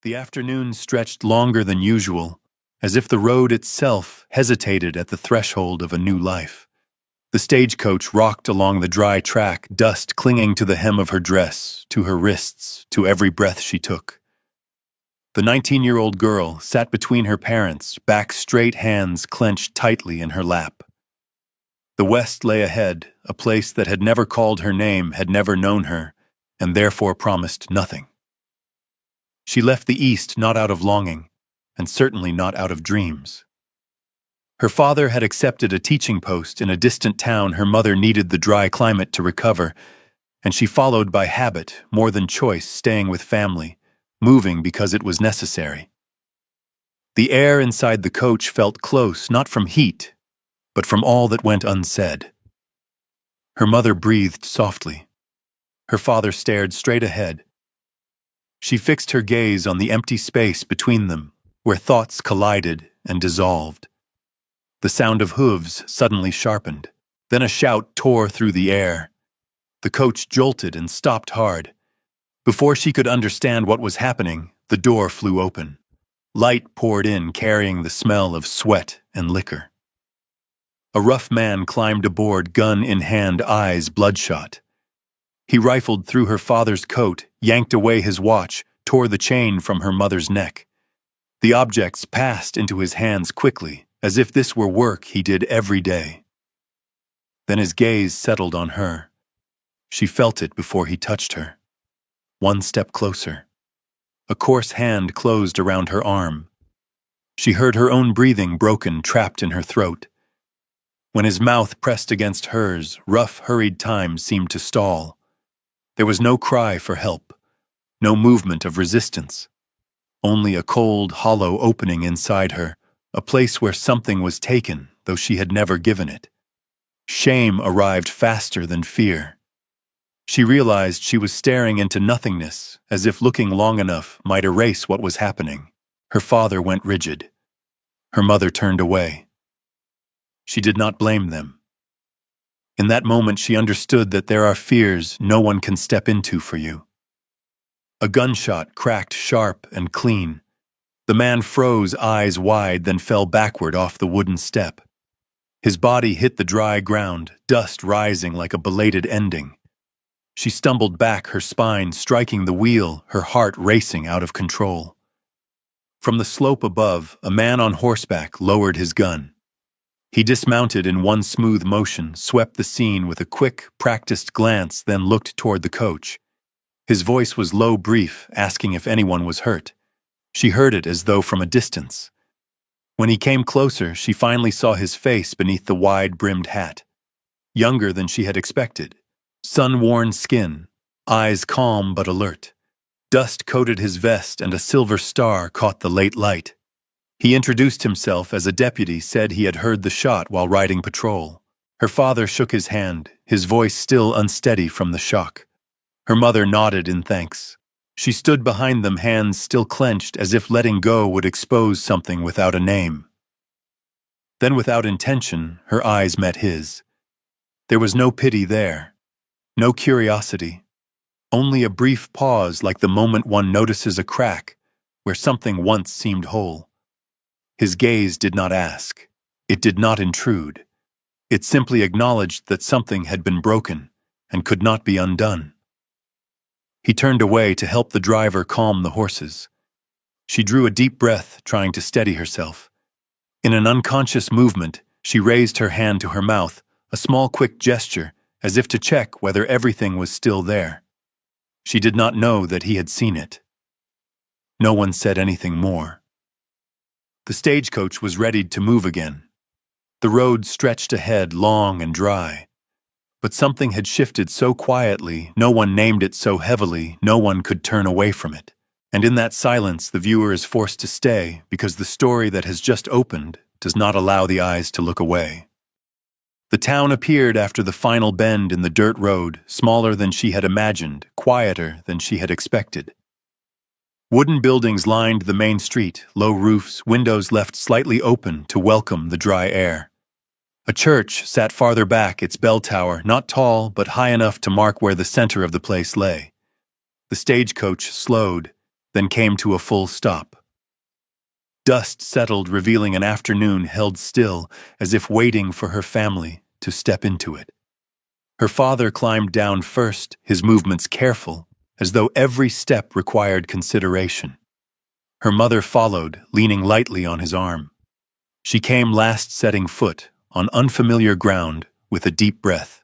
The afternoon stretched longer than usual, as if the road itself hesitated at the threshold of a new life. The stagecoach rocked along the dry track, dust clinging to the hem of her dress, to her wrists, to every breath she took. The 19-year-old girl sat between her parents, back straight, hands clenched tightly in her lap. The West lay ahead, a place that had never called her name, had never known her, and therefore promised nothing. She left the East not out of longing, and certainly not out of dreams. Her father had accepted a teaching post in a distant town. Her mother needed the dry climate to recover, and she followed by habit, more than choice, staying with family, moving because it was necessary. The air inside the coach felt close, not from heat, but from all that went unsaid. Her mother breathed softly. Her father stared straight ahead. She fixed her gaze on the empty space between them, where thoughts collided and dissolved. The sound of hooves suddenly sharpened. Then a shout tore through the air. The coach jolted and stopped hard. Before she could understand what was happening, the door flew open. Light poured in, carrying the smell of sweat and liquor. A rough man climbed aboard, gun in hand, eyes bloodshot. He rifled through her father's coat, yanked away his watch, tore the chain from her mother's neck. The objects passed into his hands quickly, as if this were work he did every day. Then his gaze settled on her. She felt it before he touched her. One step closer. A coarse hand closed around her arm. She heard her own breathing, broken, trapped in her throat. When his mouth pressed against hers, rough, hurried time seemed to stall. There was no cry for help, no movement of resistance. Only a cold, hollow opening inside her, a place where something was taken, though she had never given it. Shame arrived faster than fear. She realized she was staring into nothingness, as if looking long enough might erase what was happening. Her father went rigid. Her mother turned away. She did not blame them. In that moment she understood that there are fears no one can step into for you. A gunshot cracked sharp and clean. The man froze, eyes wide, then fell backward off the wooden step. His body hit the dry ground, dust rising like a belated ending. She stumbled back, her spine striking the wheel, her heart racing out of control. From the slope above, a man on horseback lowered his gun. He dismounted in one smooth motion, swept the scene with a quick, practiced glance, then looked toward the coach. His voice was low, brief, asking if anyone was hurt. She heard it as though from a distance. When he came closer, she finally saw his face beneath the wide-brimmed hat. Younger than she had expected. Sun-worn skin, eyes calm but alert. Dust coated his vest and a silver star caught the late light. He introduced himself as a deputy, said he had heard the shot while riding patrol. Her father shook his hand, his voice still unsteady from the shock. Her mother nodded in thanks. She stood behind them, hands still clenched, as if letting go would expose something without a name. Then, without intention, her eyes met his. There was no pity there, no curiosity, only a brief pause, like the moment one notices a crack where something once seemed whole. His gaze did not ask. It did not intrude. It simply acknowledged that something had been broken and could not be undone. He turned away to help the driver calm the horses. She drew a deep breath, trying to steady herself. In an unconscious movement, she raised her hand to her mouth, a small quick gesture, as if to check whether everything was still there. She did not know that he had seen it. No one said anything more. The stagecoach was readied to move again. The road stretched ahead, long and dry. But something had shifted so quietly, no one named it so heavily, no one could turn away from it. And in that silence, the viewer is forced to stay, because the story that has just opened does not allow the eyes to look away. The town appeared after the final bend in the dirt road, smaller than she had imagined, quieter than she had expected. Wooden buildings lined the main street, low roofs, windows left slightly open to welcome the dry air. A church sat farther back, its bell tower not tall but high enough to mark where the center of the place lay. The stagecoach slowed, then came to a full stop. Dust settled, revealing an afternoon held still, as if waiting for her family to step into it. Her father climbed down first, his movements careful, as though every step required consideration. Her mother followed, leaning lightly on his arm. She came last, setting foot on unfamiliar ground with a deep breath.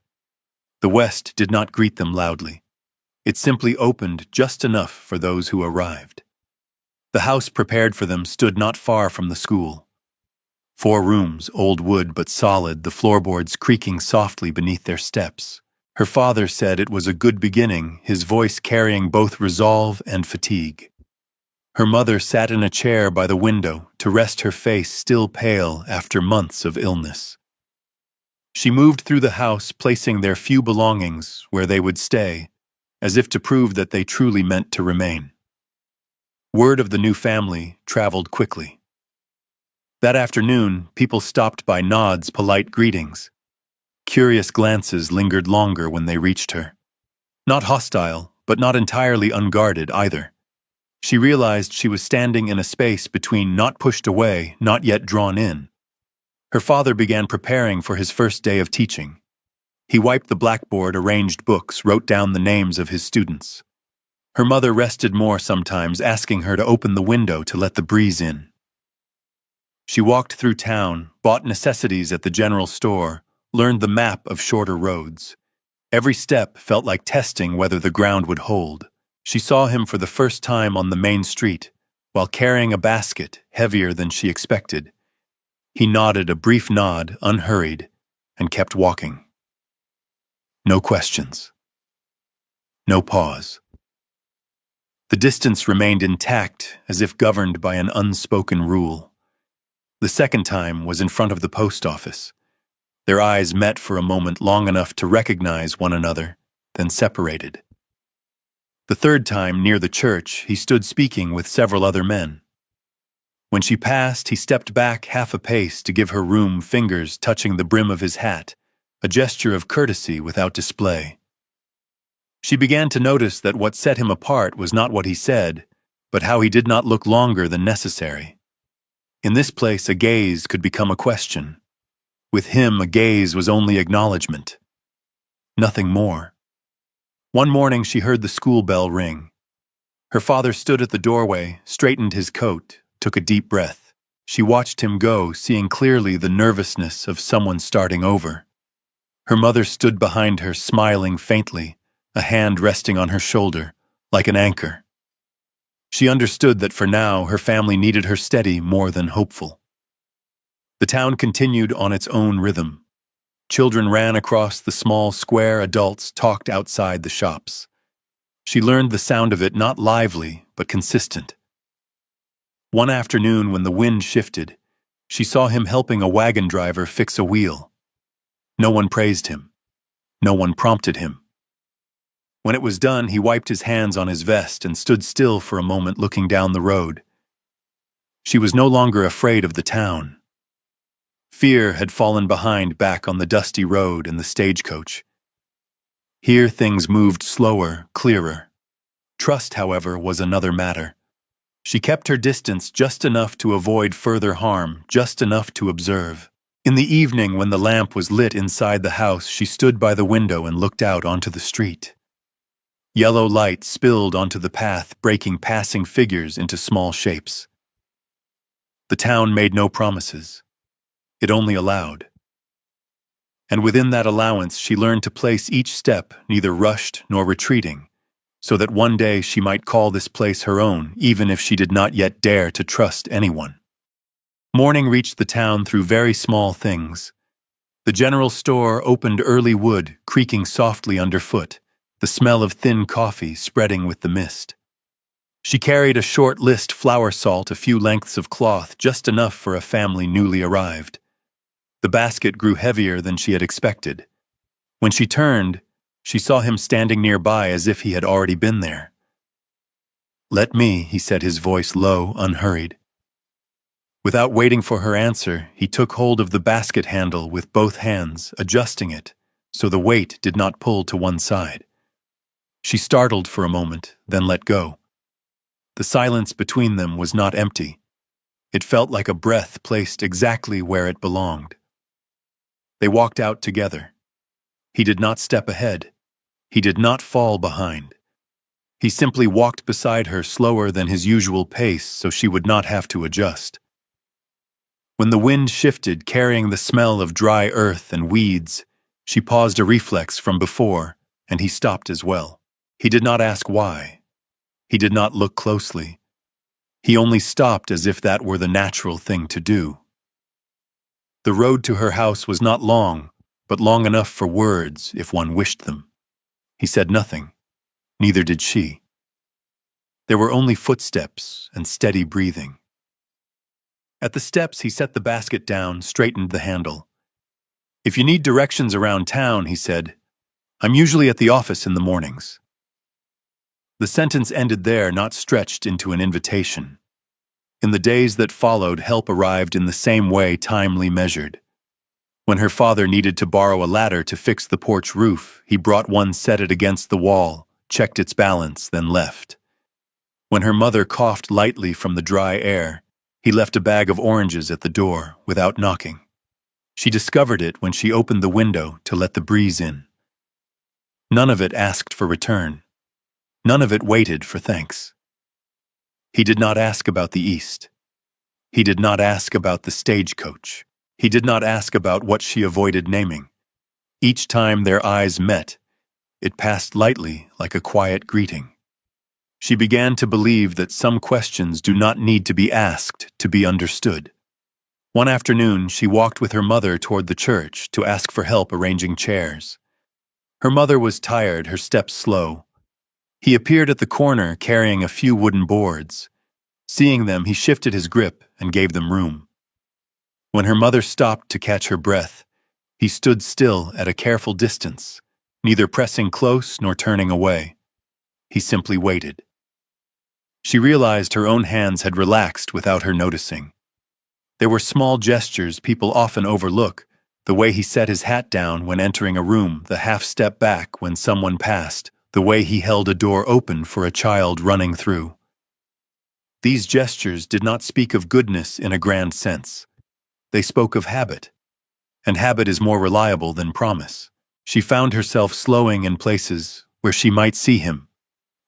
The west did not greet them loudly. It simply opened just enough for those who arrived. The house prepared for them stood not far from the school. 4 rooms, old wood but solid, the floorboards creaking softly beneath their steps. Her father said it was a good beginning, his voice carrying both resolve and fatigue. Her mother sat in a chair by the window to rest her face still pale after months of illness. She moved through the house, placing their few belongings where they would stay, as if to prove that they truly meant to remain. Word of the new family traveled quickly. That afternoon, people stopped by, nods, polite greetings. Curious glances lingered longer when they reached her. Not hostile, but not entirely unguarded either. She realized she was standing in a space between not pushed away, not yet drawn in. Her father began preparing for his first day of teaching. He wiped the blackboard, arranged books, wrote down the names of his students. Her mother rested more sometimes, asking her to open the window to let the breeze in. She walked through town, bought necessities at the general store, learned the map of shorter roads. Every step felt like testing whether the ground would hold. She saw him for the first time on the main street, while carrying a basket heavier than she expected. He nodded a brief nod, unhurried, and kept walking. No questions. No pause. The distance remained intact, as if governed by an unspoken rule. The second time was in front of the post office. Their eyes met for a moment, long enough to recognize one another, then separated. The third time, near the church, he stood speaking with several other men. When she passed, he stepped back half a pace to give her room, fingers touching the brim of his hat, a gesture of courtesy without display. She began to notice that what set him apart was not what he said, but how he did not look longer than necessary. In this place, a gaze could become a question. With him, a gaze was only acknowledgement. Nothing more. One morning, she heard the school bell ring. Her father stood at the doorway, straightened his coat, took a deep breath. She watched him go, seeing clearly the nervousness of someone starting over. Her mother stood behind her, smiling faintly, a hand resting on her shoulder, like an anchor. She understood that for now, her family needed her steady more than hopeful. The town continued on its own rhythm. Children ran across the small square, adults talked outside the shops. She learned the sound of it, not lively, but consistent. One afternoon, when the wind shifted, she saw him helping a wagon driver fix a wheel. No one praised him. No one prompted him. When it was done, he wiped his hands on his vest and stood still for a moment, looking down the road. She was no longer afraid of the town. Fear had fallen behind, back on the dusty road and the stagecoach. Here things moved slower, clearer. Trust, however, was another matter. She kept her distance just enough to avoid further harm, just enough to observe. In the evening, when the lamp was lit inside the house, she stood by the window and looked out onto the street. Yellow light spilled onto the path, breaking passing figures into small shapes. The town made no promises. It only allowed. And within that allowance, she learned to place each step, neither rushed nor retreating, so that one day she might call this place her own, even if she did not yet dare to trust anyone. Morning reached the town through very small things. The general store opened, early wood creaking softly underfoot, the smell of thin coffee spreading with the mist. She carried a short list, flour salt, a few lengths of cloth, just enough for a family newly arrived. The basket grew heavier than she had expected. When she turned, she saw him standing nearby as if he had already been there. "Let me," he said, his voice low, unhurried. Without waiting for her answer, he took hold of the basket handle with both hands, adjusting it so the weight did not pull to one side. She startled for a moment, then let go. The silence between them was not empty. It felt like a breath placed exactly where it belonged. They walked out together. He did not step ahead. He did not fall behind. He simply walked beside her slower than his usual pace so she would not have to adjust. When the wind shifted, carrying the smell of dry earth and weeds, she paused, a reflex from before, and he stopped as well. He did not ask why. He did not look closely. He only stopped as if that were the natural thing to do. The road to her house was not long, but long enough for words if one wished them. He said nothing. Neither did she. There were only footsteps and steady breathing. At the steps, he set the basket down, straightened the handle. "If you need directions around town," he said, "I'm usually at the office in the mornings." The sentence ended there, not stretched into an invitation. In the days that followed, help arrived in the same way, timely measured. When her father needed to borrow a ladder to fix the porch roof, he brought one, set it against the wall, checked its balance, then left. When her mother coughed lightly from the dry air, he left a bag of oranges at the door without knocking. She discovered it when she opened the window to let the breeze in. None of it asked for return. None of it waited for thanks. He did not ask about the East. He did not ask about the stagecoach. He did not ask about what she avoided naming. Each time their eyes met, it passed lightly like a quiet greeting. She began to believe that some questions do not need to be asked to be understood. One afternoon, she walked with her mother toward the church to ask for help arranging chairs. Her mother was tired, her steps slow. He appeared at the corner carrying a few wooden boards. Seeing them, he shifted his grip and gave them room. When her mother stopped to catch her breath, he stood still at a careful distance, neither pressing close nor turning away. He simply waited. She realized her own hands had relaxed without her noticing. There were small gestures people often overlook, the way he set his hat down when entering a room, the half step back when someone passed, the way he held a door open for a child running through. These gestures did not speak of goodness in a grand sense. They spoke of habit, and habit is more reliable than promise. She found herself slowing in places where she might see him,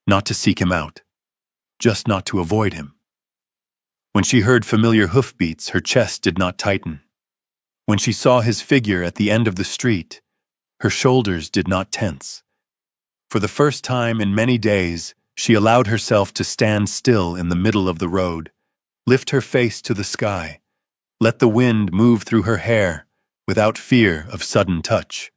not to seek him out, just not to avoid him. When she heard familiar hoofbeats, her chest did not tighten. When she saw his figure at the end of the street, her shoulders did not tense. For the first time in many days, she allowed herself to stand still in the middle of the road, lift her face to the sky, let the wind move through her hair without fear of sudden touch.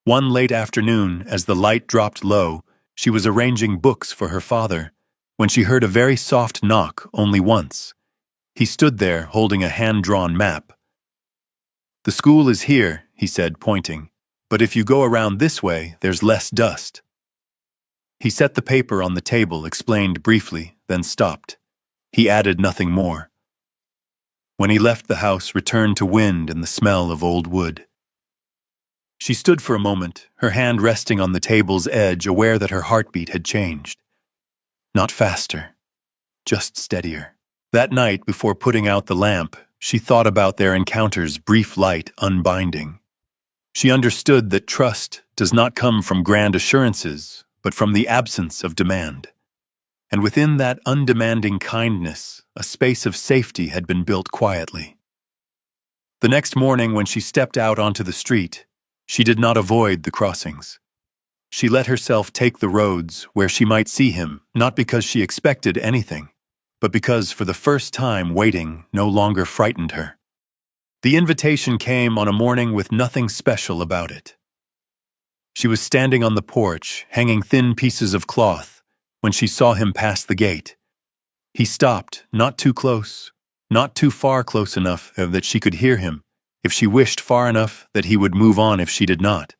One late afternoon, as the light dropped low, she was arranging books for her father, when she heard a very soft knock only once. He stood there holding a hand-drawn map. "The school is here," he said, pointing, "but if you go around this way, there's less dust." He set the paper on the table, explained briefly, then stopped. He added nothing more. When he left the house, returned to wind and the smell of old wood. She stood for a moment, her hand resting on the table's edge, aware that her heartbeat had changed. Not faster, just steadier. That night, before putting out the lamp, she thought about their encounter's brief light unbinding. She understood that trust does not come from grand assurances, but from the absence of demand. And within that undemanding kindness, a space of safety had been built quietly. The next morning, when she stepped out onto the street, she did not avoid the crossings. She let herself take the roads where she might see him, not because she expected anything, but because for the first time waiting no longer frightened her. The invitation came on a morning with nothing special about it. She was standing on the porch, hanging thin pieces of cloth, when she saw him pass the gate. He stopped, not too close, not too far close enough that she could hear him, if she wished far enough that he would move on if she did not.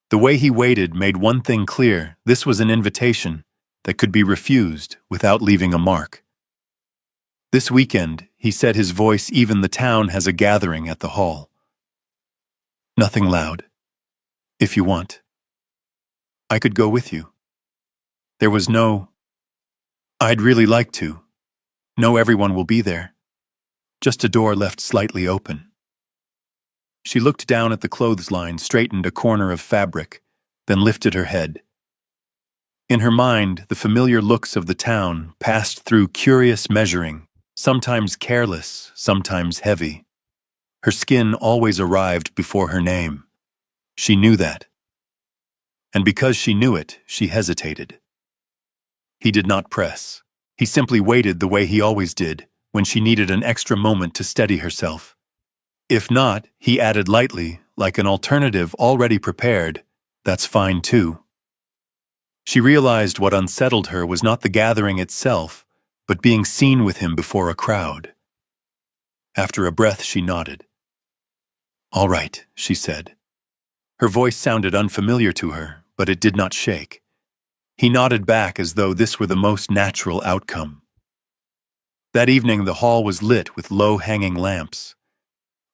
The way he waited made one thing clear: this was an invitation that could be refused without leaving a mark. "This weekend," he said, his voice even, "the town has a gathering at the hall. Nothing loud. If you want, I could go with you." There was no I'd really like to. Know everyone will be there. Just a door left slightly open. She looked down at the clothesline, straightened a corner of fabric, then lifted her head. In her mind, the familiar looks of the town passed through curious measuring, sometimes careless, sometimes heavy. Her skin always arrived before her name. She knew that. And because she knew it, she hesitated. He did not press. He simply waited the way he always did, when she needed an extra moment to steady herself. If not, he added lightly, like an alternative already prepared, that's fine too. She realized what unsettled her was not the gathering itself, but being seen with him before a crowd. After a breath, she nodded. All right, she said. Her voice sounded unfamiliar to her, but it did not shake. He nodded back as though this were the most natural outcome. That evening, the hall was lit with low-hanging lamps.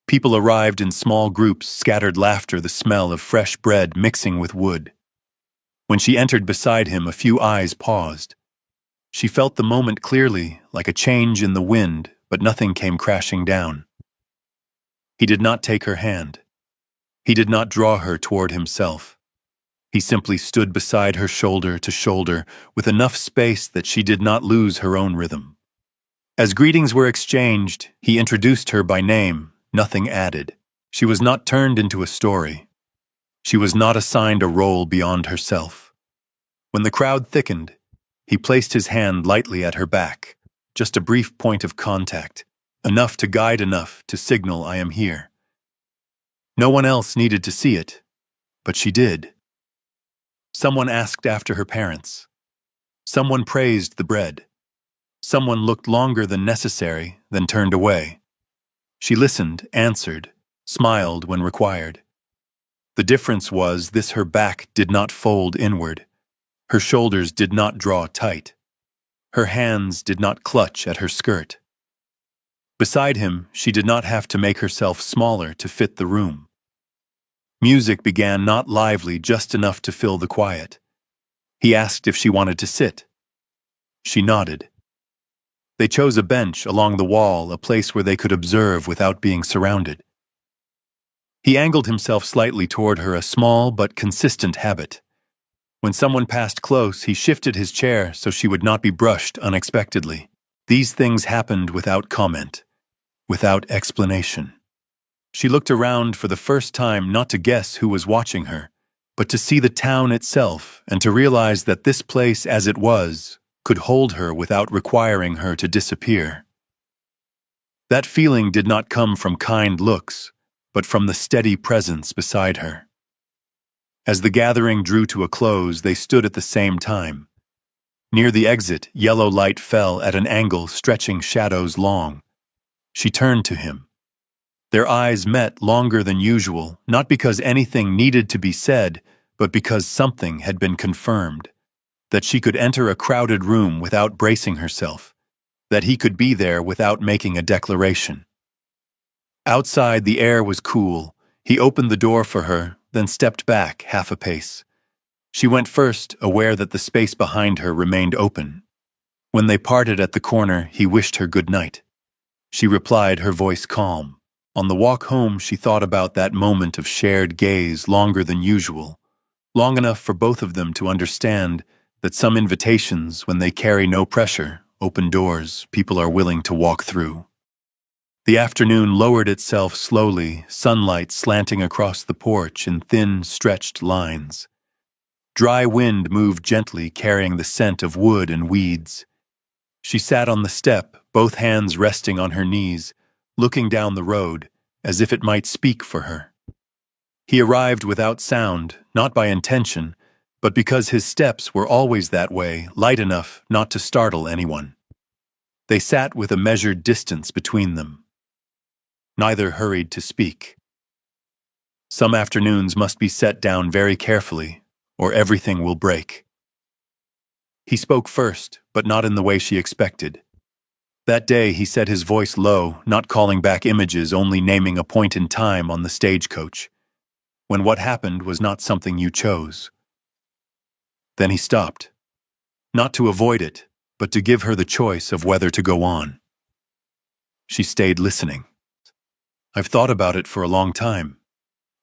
People arrived in small groups, scattered laughter, the smell of fresh bread mixing with wood. When she entered beside him, a few eyes paused. She felt the moment clearly, like a change in the wind, but nothing came crashing down. He did not take her hand. He did not draw her toward himself. He simply stood beside her shoulder to shoulder, with enough space that she did not lose her own rhythm. As greetings were exchanged, he introduced her by name, nothing added. She was not turned into a story. She was not assigned a role beyond herself. When the crowd thickened, he placed his hand lightly at her back, just a brief point of contact, enough to guide, enough to signal I am here. No one else needed to see it, but she did. Someone asked after her parents. Someone praised the bread. Someone looked longer than necessary, then turned away. She listened, answered, smiled when required. The difference was this: her back did not fold inward. Her shoulders did not draw tight. Her hands did not clutch at her skirt. Beside him, she did not have to make herself smaller to fit the room. Music began, not lively, just enough to fill the quiet. He asked if she wanted to sit. She nodded. They chose a bench along the wall, a place where they could observe without being surrounded. He angled himself slightly toward her, a small but consistent habit. When someone passed close, he shifted his chair so she would not be brushed unexpectedly. These things happened without comment, without explanation. She looked around for the first time, not to guess who was watching her, but to see the town itself and to realize that this place as it was could hold her without requiring her to disappear. That feeling did not come from kind looks, but from the steady presence beside her. As the gathering drew to a close, they stood at the same time. Near the exit, yellow light fell at an angle, stretching shadows long. She turned to him. Their eyes met longer than usual, not because anything needed to be said, but because something had been confirmed. That she could enter a crowded room without bracing herself. That he could be there without making a declaration. Outside, the air was cool. He opened the door for her, then stepped back half a pace. She went first, aware that the space behind her remained open. When they parted at the corner, he wished her good night. She replied, her voice calm. On the walk home, she thought about that moment of shared gaze longer than usual, long enough for both of them to understand that some invitations, when they carry no pressure, open doors people are willing to walk through. The afternoon lowered itself slowly, sunlight slanting across the porch in thin, stretched lines. Dry wind moved gently, carrying the scent of wood and weeds. She sat on the step, both hands resting on her knees, looking down the road, as if it might speak for her. He arrived without sound, not by intention, but because his steps were always that way, light enough not to startle anyone. They sat with a measured distance between them. Neither hurried to speak. Some afternoons must be set down very carefully, or everything will break. He spoke first, but not in the way she expected. That day he said, his voice low, not calling back images, only naming a point in time on the stagecoach, when what happened was not something you chose. Then he stopped. Not to avoid it, but to give her the choice of whether to go on. She stayed listening. I've thought about it for a long time.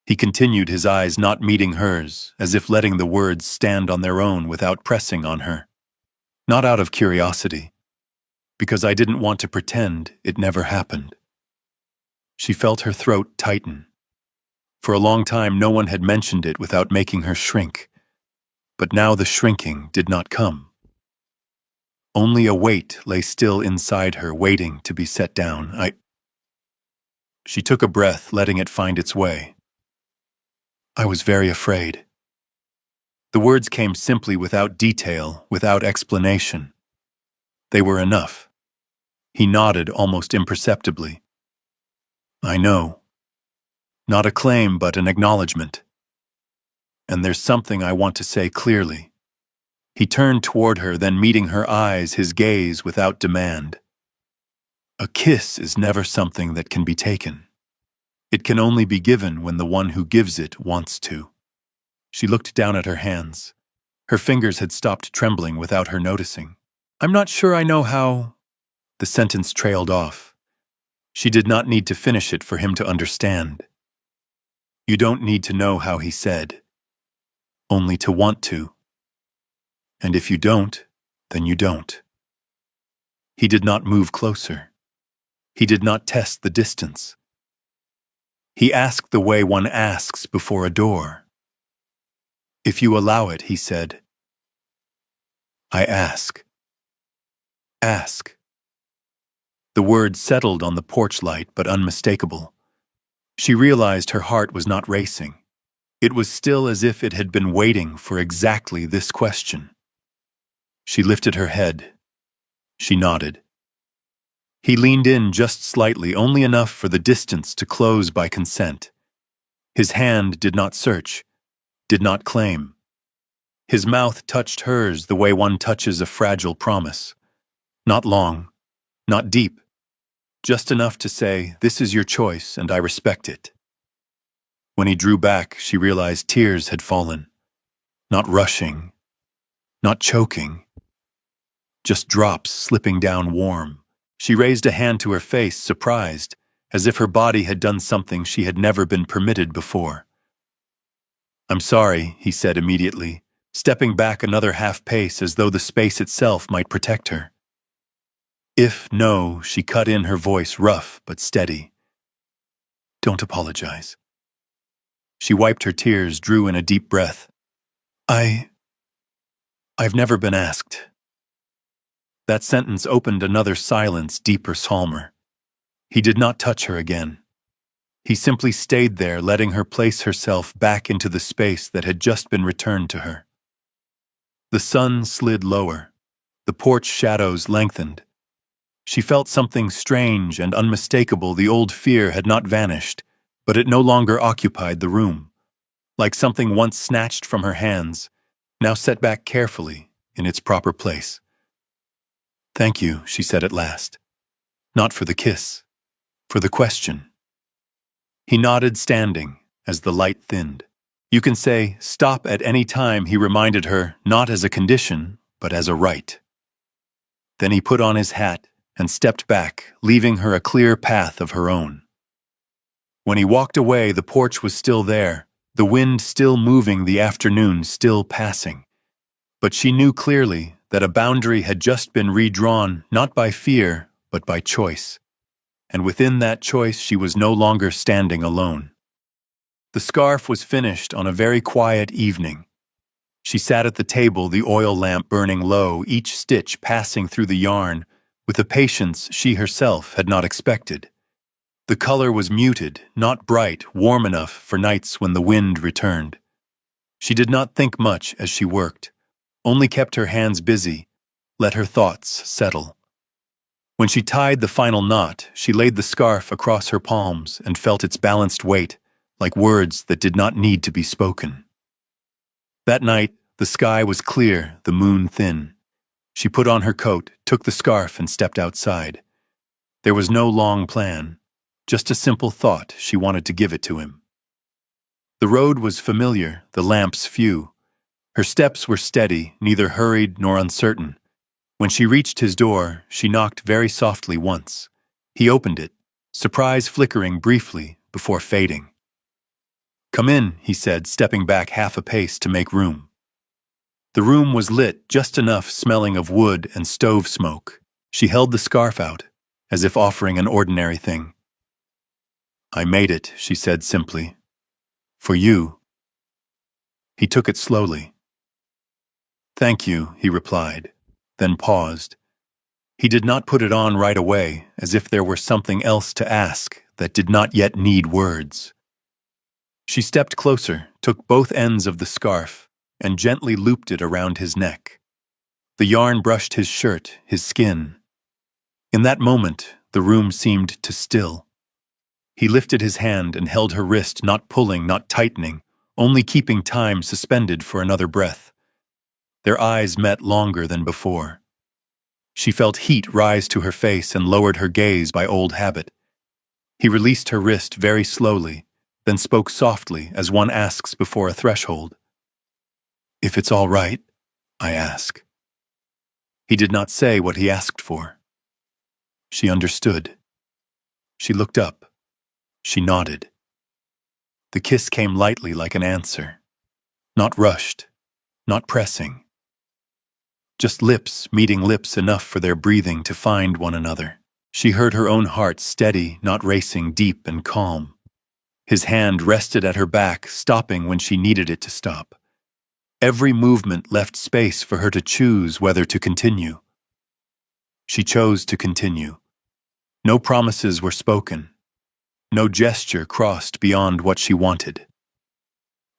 He continued, his eyes not meeting hers, as if letting the words stand on their own without pressing on her. Not out of curiosity, because I didn't want to pretend it never happened. She felt her throat tighten. For a long time, no one had mentioned it without making her shrink. But now the shrinking did not come. Only a weight lay still inside her, waiting to be set down. She took a breath, letting it find its way. I was very afraid. The words came simply, without detail, without explanation. They were enough. He nodded almost imperceptibly. I know. Not a claim, but an acknowledgement. And there's something I want to say clearly. He turned toward her, then meeting her eyes, his gaze without demand. A kiss is never something that can be taken. It can only be given when the one who gives it wants to. She looked down at her hands. Her fingers had stopped trembling without her noticing. I'm not sure I know how... The sentence trailed off. She did not need to finish it for him to understand. You don't need to know how, he said. Only to want to. And if you don't, then you don't. He did not move closer. He did not test the distance. He asked the way one asks before a door. If you allow it, he said. I ask. Ask. The word settled on the porch light, but unmistakable. She realized her heart was not racing. It was still as if it had been waiting for exactly this question. She lifted her head. She nodded. He leaned in just slightly, only enough for the distance to close by consent. His hand did not search, did not claim. His mouth touched hers the way one touches a fragile promise. Not long, not deep, just enough to say, this is your choice and I respect it. When he drew back, she realized tears had fallen. Not rushing, not choking, just drops slipping down warm. She raised a hand to her face, surprised, as if her body had done something she had never been permitted before. I'm sorry, he said immediately, stepping back another half pace as though the space itself might protect her. No, she cut in, her voice rough but steady. Don't apologize. She wiped her tears, drew in a deep breath. I've never been asked. That sentence opened another silence, deeper, calmer. He did not touch her again. He simply stayed there, letting her place herself back into the space that had just been returned to her. The sun slid lower. The porch shadows lengthened. She felt something strange and unmistakable. The old fear had not vanished, but it no longer occupied the room. Like something once snatched from her hands, now set back carefully in its proper place. Thank you, she said at last. Not for the kiss, for the question. He nodded, standing, as the light thinned. You can say, stop at any time, he reminded her, not as a condition, but as a right. Then he put on his hat and stepped back, leaving her a clear path of her own. When he walked away, the porch was still there, the wind still moving, the afternoon still passing. But she knew clearly that a boundary had just been redrawn, not by fear, but by choice. And within that choice, she was no longer standing alone. The scarf was finished on a very quiet evening. She sat at the table, the oil lamp burning low, each stitch passing through the yarn, with a patience she herself had not expected. The color was muted, not bright, warm enough for nights when the wind returned. She did not think much as she worked, only kept her hands busy, let her thoughts settle. When she tied the final knot, she laid the scarf across her palms and felt its balanced weight, like words that did not need to be spoken. That night, the sky was clear, the moon thin. She put on her coat, took the scarf, and stepped outside. There was no long plan, just a simple thought. She wanted to give it to him. The road was familiar, the lamps few. Her steps were steady, neither hurried nor uncertain. When she reached his door, she knocked very softly once. He opened it, surprise flickering briefly before fading. "Come in," he said, stepping back half a pace to make room. The room was lit just enough, smelling of wood and stove smoke. She held the scarf out, as if offering an ordinary thing. "I made it," she said simply. "For you." He took it slowly. "Thank you," he replied, then paused. He did not put it on right away, as if there were something else to ask that did not yet need words. She stepped closer, took both ends of the scarf, and gently looped it around his neck. The yarn brushed his shirt, his skin. In that moment, the room seemed to still. He lifted his hand and held her wrist, not pulling, not tightening, only keeping time suspended for another breath. Their eyes met longer than before. She felt heat rise to her face and lowered her gaze by old habit. He released her wrist very slowly, then spoke softly as one asks before a threshold. "If it's all right, I ask." He did not say what he asked for. She understood. She looked up. She nodded. The kiss came lightly like an answer. Not rushed, not pressing. Just lips meeting lips enough for their breathing to find one another. She heard her own heart steady, not racing, deep and calm. His hand rested at her back, stopping when she needed it to stop. Every movement left space for her to choose whether to continue. She chose to continue. No promises were spoken. No gesture crossed beyond what she wanted.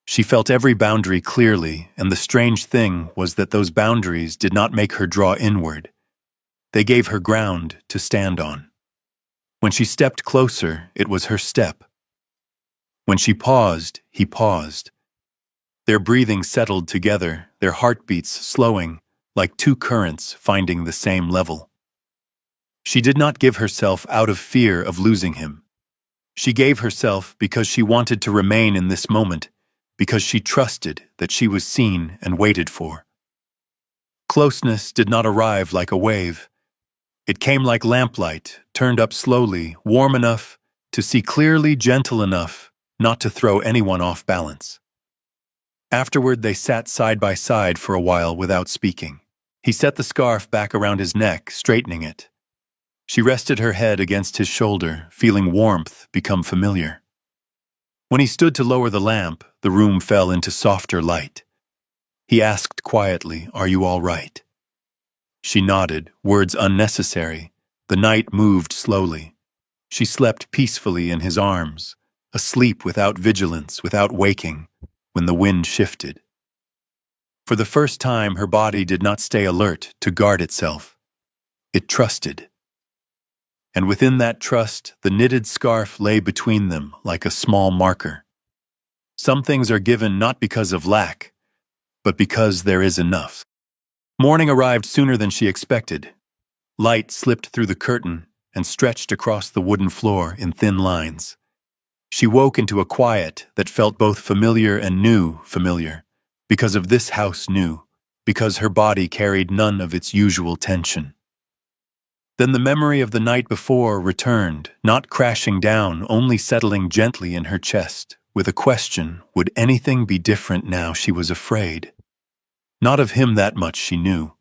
She felt every boundary clearly, and the strange thing was that those boundaries did not make her draw inward. They gave her ground to stand on. When she stepped closer, it was her step. When she paused, he paused. Their breathing settled together, their heartbeats slowing, like two currents finding the same level. She did not give herself out of fear of losing him. She gave herself because she wanted to remain in this moment, because she trusted that she was seen and waited for. Closeness did not arrive like a wave. It came like lamplight, turned up slowly, warm enough to see clearly, gentle enough not to throw anyone off balance. Afterward, they sat side by side for a while without speaking. He set the scarf back around his neck, straightening it. She rested her head against his shoulder, feeling warmth become familiar. When he stood to lower the lamp, the room fell into softer light. He asked quietly, "Are you all right?" She nodded, words unnecessary. The night moved slowly. She slept peacefully in his arms, asleep without vigilance, without waking, when the wind shifted. For the first time, her body did not stay alert to guard itself. It trusted. And within that trust, the knitted scarf lay between them like a small marker. Some things are given not because of lack, but because there is enough. Morning arrived sooner than she expected. Light slipped through the curtain and stretched across the wooden floor in thin lines. She woke into a quiet that felt both familiar and new familiar, because of this house new, because her body carried none of its usual tension. Then the memory of the night before returned, not crashing down, only settling gently in her chest, with a question, would anything be different now? She was afraid. Not of him, that much she knew.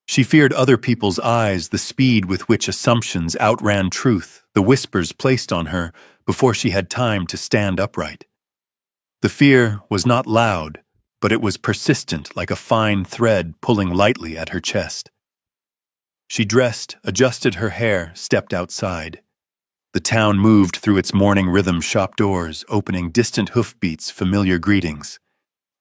She feared other people's eyes, the speed with which assumptions outran truth, the whispers placed on her before she had time to stand upright. The fear was not loud, but it was persistent, like a fine thread pulling lightly at her chest. She dressed, adjusted her hair, stepped outside. The town moved through its morning rhythm, shop doors, opening distant hoofbeats, familiar greetings.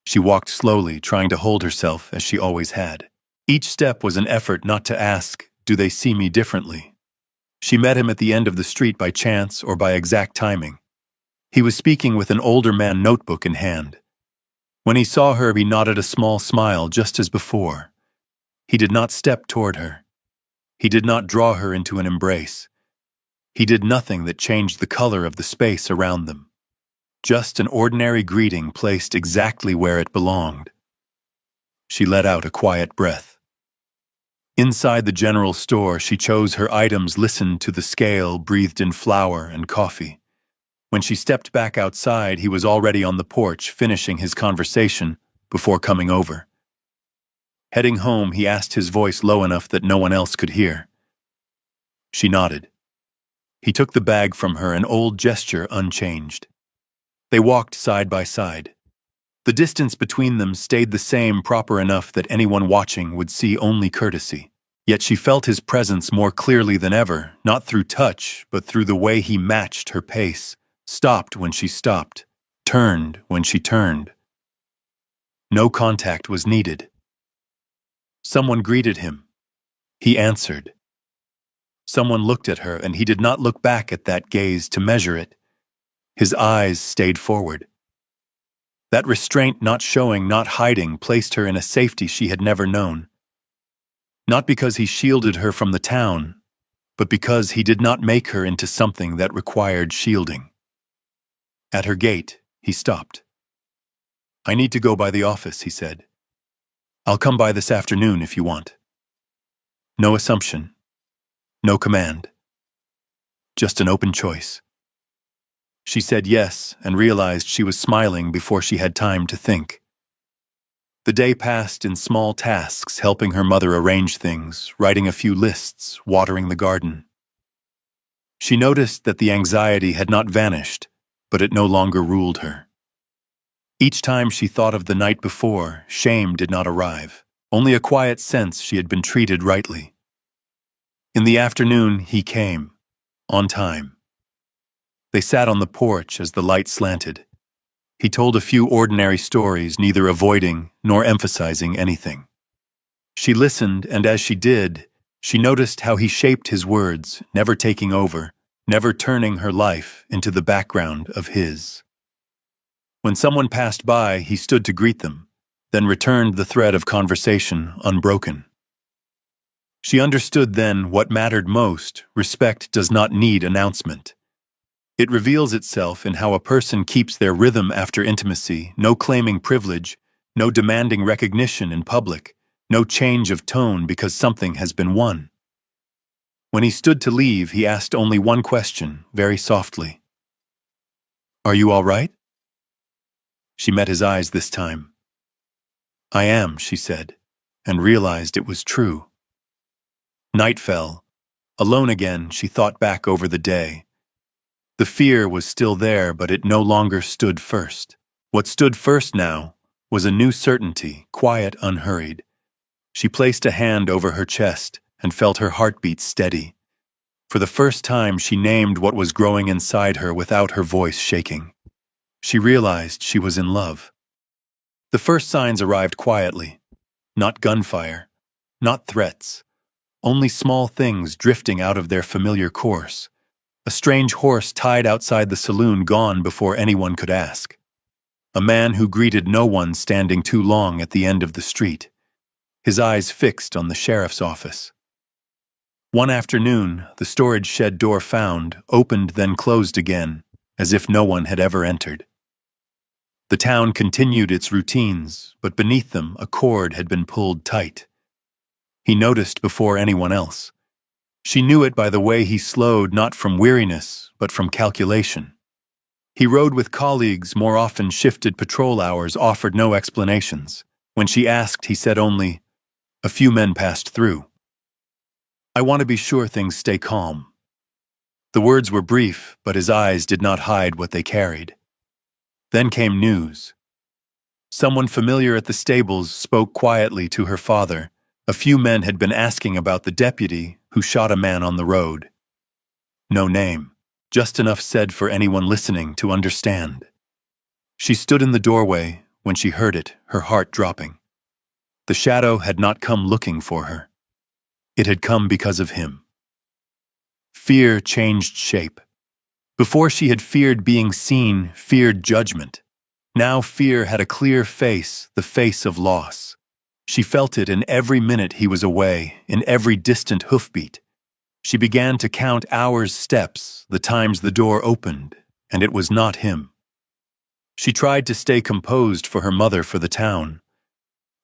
She walked slowly, trying to hold herself as she always had. Each step was an effort not to ask, "Do they see me differently?" She met him at the end of the street by chance or by exact timing. He was speaking with an older man, notebook in hand. When he saw her, he nodded a small smile, just as before. He did not step toward her. He did not draw her into an embrace. He did nothing that changed the color of the space around them. Just an ordinary greeting placed exactly where it belonged. She let out a quiet breath. Inside the general store, she chose her items, listened to the scale, breathed in flour and coffee. When she stepped back outside, he was already on the porch, finishing his conversation before coming over. Heading home, he asked, his voice low enough that no one else could hear. She nodded. He took the bag from her, an old gesture unchanged. They walked side by side. The distance between them stayed the same, proper enough that anyone watching would see only courtesy. Yet she felt his presence more clearly than ever, not through touch, but through the way he matched her pace, stopped when she stopped, turned when she turned. No contact was needed. Someone greeted him. He answered. Someone looked at her, and he did not look back at that gaze to measure it. His eyes stayed forward. That restraint, not showing, not hiding, placed her in a safety she had never known. Not because he shielded her from the town, but because he did not make her into something that required shielding. At her gate, he stopped. "I need to go by the office," he said. "I'll come by this afternoon if you want." No assumption, no command. Just an open choice. She said yes and realized she was smiling before she had time to think. The day passed in small tasks, helping her mother arrange things, writing a few lists, watering the garden. She noticed that the anxiety had not vanished, but it no longer ruled her. Each time she thought of the night before, shame did not arrive, only a quiet sense she had been treated rightly. In the afternoon, he came, on time. They sat on the porch as the light slanted. He told a few ordinary stories, neither avoiding nor emphasizing anything. She listened, and as she did, she noticed how he shaped his words, never taking over, never turning her life into the background of his. When someone passed by, he stood to greet them, then returned the thread of conversation unbroken. She understood then what mattered most: respect does not need announcement. It reveals itself in how a person keeps their rhythm after intimacy, no claiming privilege, no demanding recognition in public, no change of tone because something has been won. When he stood to leave, he asked only one question, very softly. "Are you all right?" She met his eyes this time. "I am," she said, and realized it was true. Night fell. Alone again, she thought back over the day. The fear was still there, but it no longer stood first. What stood first now was a new certainty, quiet, unhurried. She placed a hand over her chest and felt her heartbeat steady. For the first time, she named what was growing inside her without her voice shaking. She realized she was in love. The first signs arrived quietly. Not gunfire, not threats, only small things drifting out of their familiar course. A strange horse tied outside the saloon, gone before anyone could ask. A man who greeted no one standing too long at the end of the street, his eyes fixed on the sheriff's office. One afternoon, the storage shed door found, opened then closed again, as if no one had ever entered. The town continued its routines, but beneath them a cord had been pulled tight. He noticed before anyone else. She knew it by the way he slowed, not from weariness, but from calculation. He rode with colleagues, more often shifted patrol hours, offered no explanations. When she asked, he said only, "A few men passed through. I want to be sure things stay calm." The words were brief, but his eyes did not hide what they carried. Then came news. Someone familiar at the stables spoke quietly to her father. A few men had been asking about the deputy who shot a man on the road. No name, just enough said for anyone listening to understand. She stood in the doorway when she heard it, her heart dropping. The shadow had not come looking for her. It had come because of him. Fear changed shape. Before she had feared being seen, feared judgment. Now fear had a clear face, the face of loss. She felt it in every minute he was away, in every distant hoofbeat. She began to count hours' steps, the times the door opened, and it was not him. She tried to stay composed for her mother, for the town.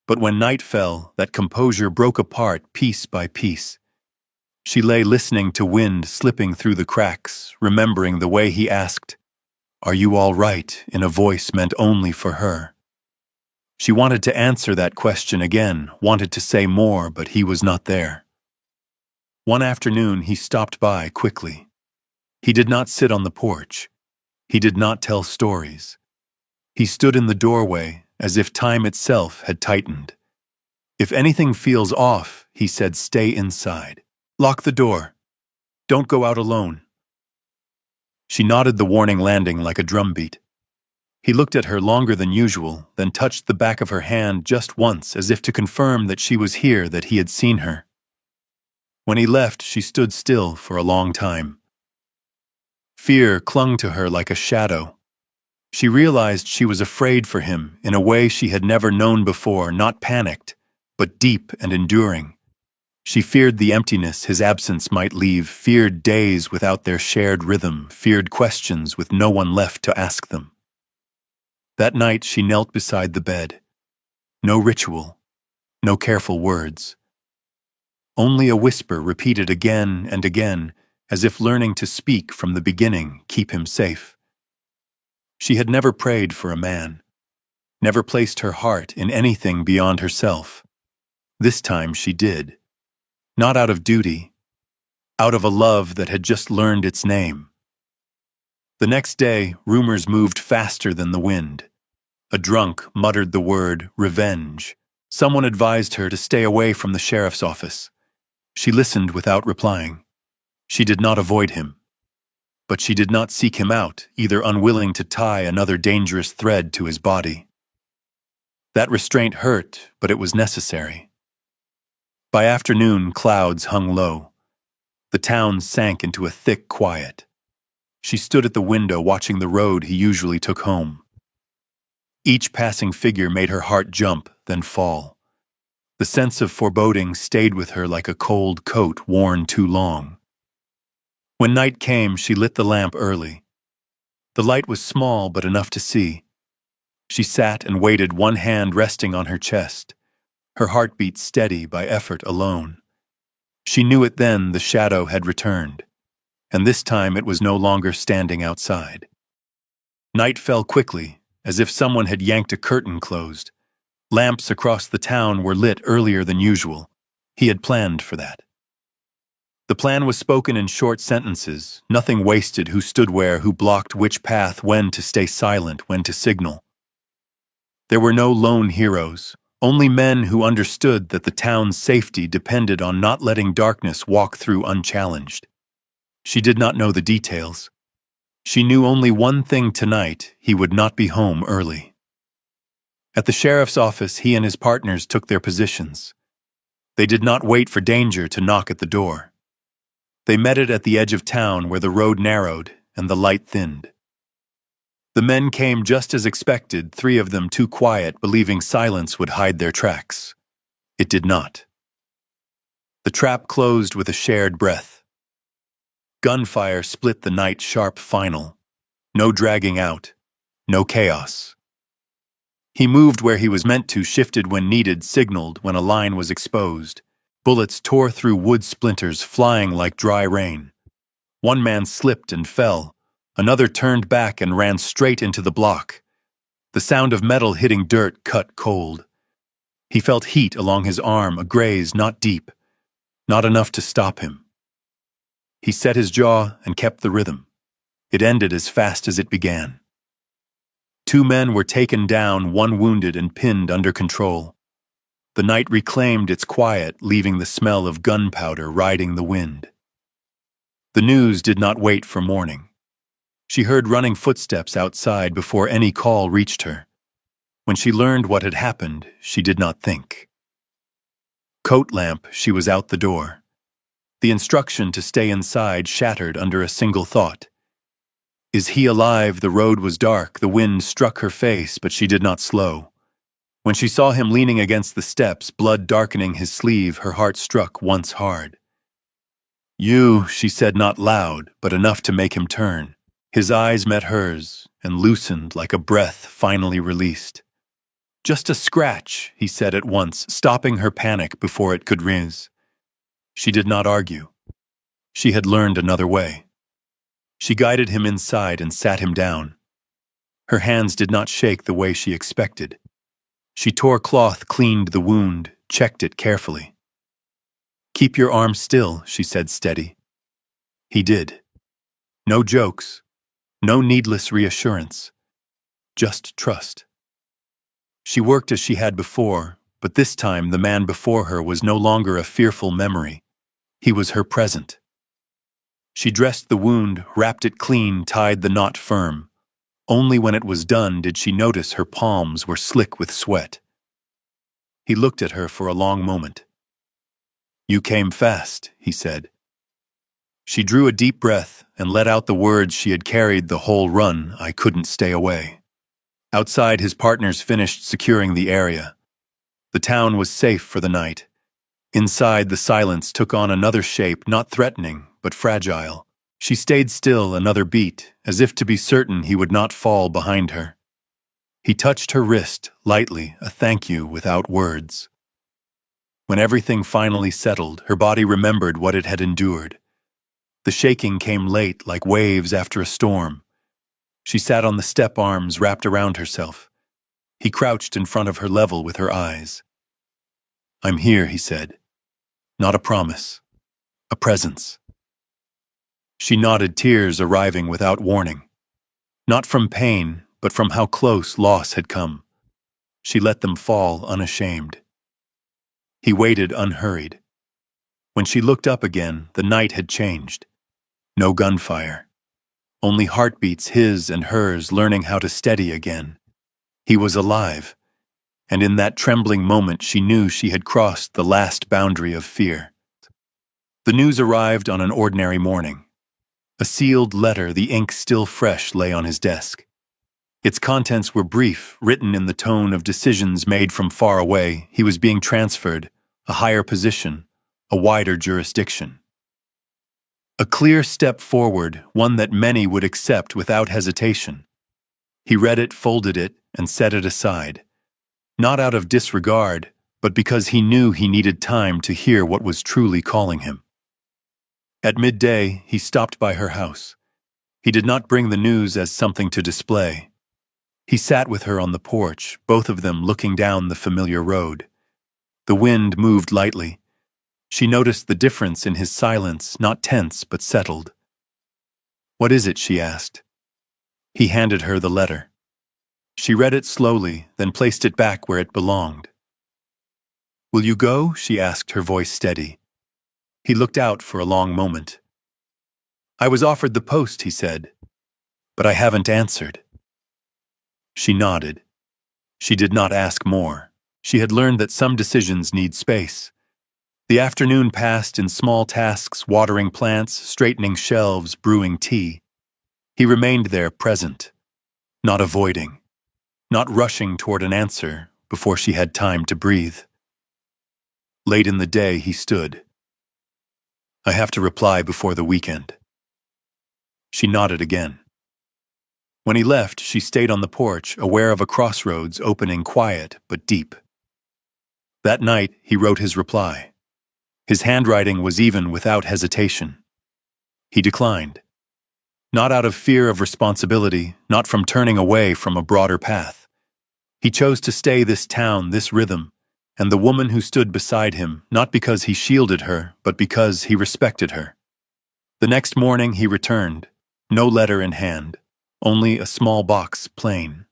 But when night fell, that composure broke apart piece by piece. She lay listening to wind slipping through the cracks, remembering the way he asked, "Are you all right?" in a voice meant only for her. She wanted to answer that question again, wanted to say more, but he was not there. One afternoon, he stopped by quickly. He did not sit on the porch. He did not tell stories. He stood in the doorway, as if time itself had tightened. "If anything feels off," he said, "stay inside. Lock the door. Don't go out alone." She nodded the warning landing like a drumbeat. He looked at her longer than usual, then touched the back of her hand just once, as if to confirm that she was here, that he had seen her. When he left, she stood still for a long time. Fear clung to her like a shadow. She realized she was afraid for him in a way she had never known before, not panicked, but deep and enduring. She feared the emptiness his absence might leave, feared days without their shared rhythm, feared questions with no one left to ask them. That night she knelt beside the bed. No ritual, no careful words. Only a whisper repeated again and again, as if learning to speak from the beginning, keep him safe. She had never prayed for a man, never placed her heart in anything beyond herself. This time she did. Not out of duty, out of a love that had just learned its name. The next day, rumors moved faster than the wind. A drunk muttered the word revenge. Someone advised her to stay away from the sheriff's office. She listened without replying. She did not avoid him. But she did not seek him out, either unwilling to tie another dangerous thread to his body. That restraint hurt, but it was necessary. By afternoon, clouds hung low. The town sank into a thick quiet. She stood at the window watching the road he usually took home. Each passing figure made her heart jump, then fall. The sense of foreboding stayed with her like a cold coat worn too long. When night came, she lit the lamp early. The light was small but enough to see. She sat and waited, one hand resting on her chest, her heartbeat steady by effort alone. She knew it then, the shadow had returned, and this time it was no longer standing outside. Night fell quickly, as if someone had yanked a curtain closed. Lamps across the town were lit earlier than usual. He had planned for that. The plan was spoken in short sentences, nothing wasted, who stood where, who blocked which path, when to stay silent, when to signal. There were no lone heroes, only men who understood that the town's safety depended on not letting darkness walk through unchallenged. She did not know the details. She knew only one thing: tonight, he would not be home early. At the sheriff's office, he and his partners took their positions. They did not wait for danger to knock at the door. They met it at the edge of town where the road narrowed and the light thinned. The men came just as expected, 3 of them too quiet, believing silence would hide their tracks. It did not. The trap closed with a shared breath. Gunfire split the night's sharp final. No dragging out, no chaos. He moved where he was meant to, shifted when needed, signaled when a line was exposed. Bullets tore through wood splinters, flying like dry rain. One man slipped and fell. Another turned back and ran straight into the block. The sound of metal hitting dirt cut cold. He felt heat along his arm, a graze not deep, not enough to stop him. He set his jaw and kept the rhythm. It ended as fast as it began. 2 men were taken down, 1 wounded and pinned under control. The night reclaimed its quiet, leaving the smell of gunpowder riding the wind. The news did not wait for morning. She heard running footsteps outside before any call reached her. When she learned what had happened, she did not think. Coat lamp, she was out the door. The instruction to stay inside shattered under a single thought. Is he alive? The road was dark, the wind struck her face, but she did not slow. When she saw him leaning against the steps, blood darkening his sleeve, her heart struck once hard. "You," she said, not loud, but enough to make him turn. His eyes met hers and loosened like a breath finally released. Just a scratch, he said at once, stopping her panic before it could rise. She did not argue. She had learned another way. She guided him inside and sat him down. Her hands did not shake the way she expected. She tore cloth, cleaned the wound, checked it carefully. "Keep your arm still," she said steady. He did. No jokes, no needless reassurance, just trust. She worked as she had before, but this time the man before her was no longer a fearful memory. He was her present. She dressed the wound, wrapped it clean, tied the knot firm. Only when it was done did she notice her palms were slick with sweat. He looked at her for a long moment. "You came fast," he said. She drew a deep breath and let out the words she had carried the whole run. "I couldn't stay away." Outside, his partners finished securing the area. The town was safe for the night. Inside, the silence took on another shape, not threatening, but fragile. She stayed still another beat, as if to be certain he would not fall behind her. He touched her wrist, lightly, a thank you without words. When everything finally settled, her body remembered what it had endured. The shaking came late, like waves after a storm. She sat on the step, arms wrapped around herself. He crouched in front of her, level with her eyes. "I'm here," he said. "Not a promise, a presence." She nodded, tears arriving without warning. Not from pain, but from how close loss had come. She let them fall unashamed. He waited unhurried. When she looked up again, the night had changed. No gunfire. Only heartbeats, his and hers, learning how to steady again. He was alive, and in that trembling moment she knew she had crossed the last boundary of fear. The news arrived on an ordinary morning. A sealed letter, the ink still fresh, lay on his desk. Its contents were brief, written in the tone of decisions made from far away. He was being transferred, a higher position, a wider jurisdiction. A clear step forward, one that many would accept without hesitation. He read it, folded it, and set it aside. Not out of disregard, but because he knew he needed time to hear what was truly calling him. At midday, he stopped by her house. He did not bring the news as something to display. He sat with her on the porch, both of them looking down the familiar road. The wind moved lightly. She noticed the difference in his silence, not tense but settled. "What is it?" she asked. He handed her the letter. She read it slowly, then placed it back where it belonged. "Will you go?" she asked, her voice steady. He looked out for a long moment. "I was offered the post," he said, "but I haven't answered." She nodded. She did not ask more. She had learned that some decisions need space. The afternoon passed in small tasks, watering plants, straightening shelves, brewing tea. He remained there, present, not avoiding, not rushing toward an answer before she had time to breathe. Late in the day, he stood. "I have to reply before the weekend." She nodded again. When he left, she stayed on the porch, aware of a crossroads opening, quiet but deep. That night, he wrote his reply. His handwriting was even without hesitation. He declined. Not out of fear of responsibility, not from turning away from a broader path. He chose to stay this town, this rhythm, and the woman who stood beside him, not because he shielded her, but because he respected her. The next morning he returned, no letter in hand, only a small box, plain.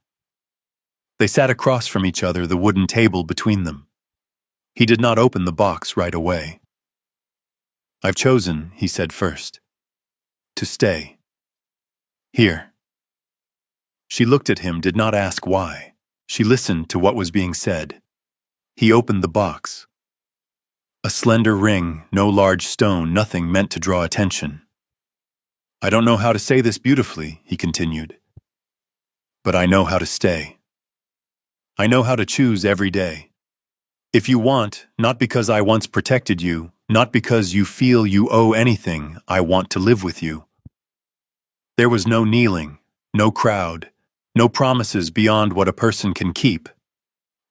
They sat across from each other, the wooden table between them. He did not open the box right away. "I've chosen," he said first, "to stay. Here." She looked at him, did not ask why. She listened to what was being said. He opened the box. A slender ring, no large stone, nothing meant to draw attention. "I don't know how to say this beautifully," he continued, "but I know how to stay. I know how to choose every day. If you want, not because I once protected you, not because you feel you owe anything, I want to live with you." There was no kneeling, no crowd, no promises beyond what a person can keep.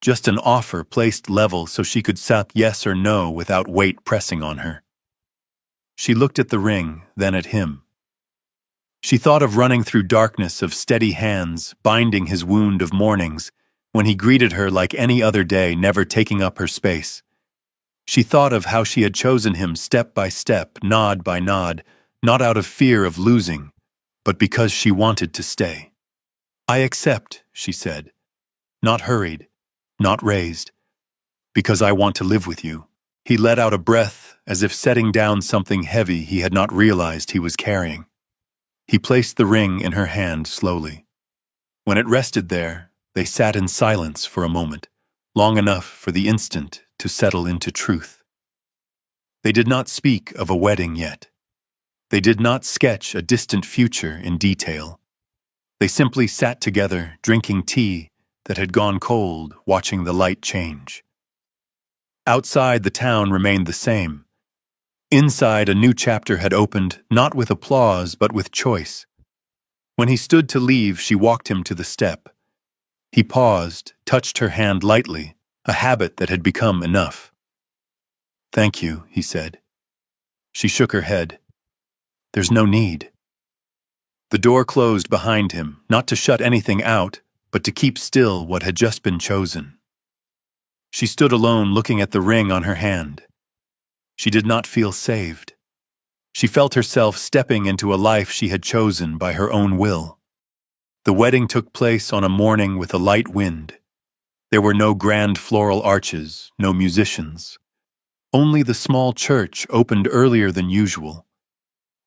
just an offer placed level so she could say yes or no without weight pressing on her. She looked at the ring, then at him. She thought of running through darkness of steady hands, binding his wound of mornings, when he greeted her like any other day, never taking up her space. She thought of how she had chosen him step by step, nod by nod, not out of fear of losing, but because she wanted to stay. "I accept," she said, not hurried, not raised, "because I want to live with you." He let out a breath, as if setting down something heavy he had not realized he was carrying. He placed the ring in her hand slowly. When it rested there, they sat in silence for a moment, long enough for the instant to settle into truth. They did not speak of a wedding yet. They did not sketch a distant future in detail. They simply sat together, drinking tea that had gone cold, watching the light change. Outside, the town remained the same. Inside, a new chapter had opened, not with applause, but with choice. When he stood to leave, she walked him to the step. He paused, touched her hand lightly, a habit that had become enough. "Thank you," he said. She shook her head. "There's no need." The door closed behind him, not to shut anything out, but to keep still what had just been chosen. She stood alone, looking at the ring on her hand. She did not feel saved. She felt herself stepping into a life she had chosen by her own will. The wedding took place on a morning with a light wind. There were no grand floral arches, no musicians. Only the small church opened earlier than usual.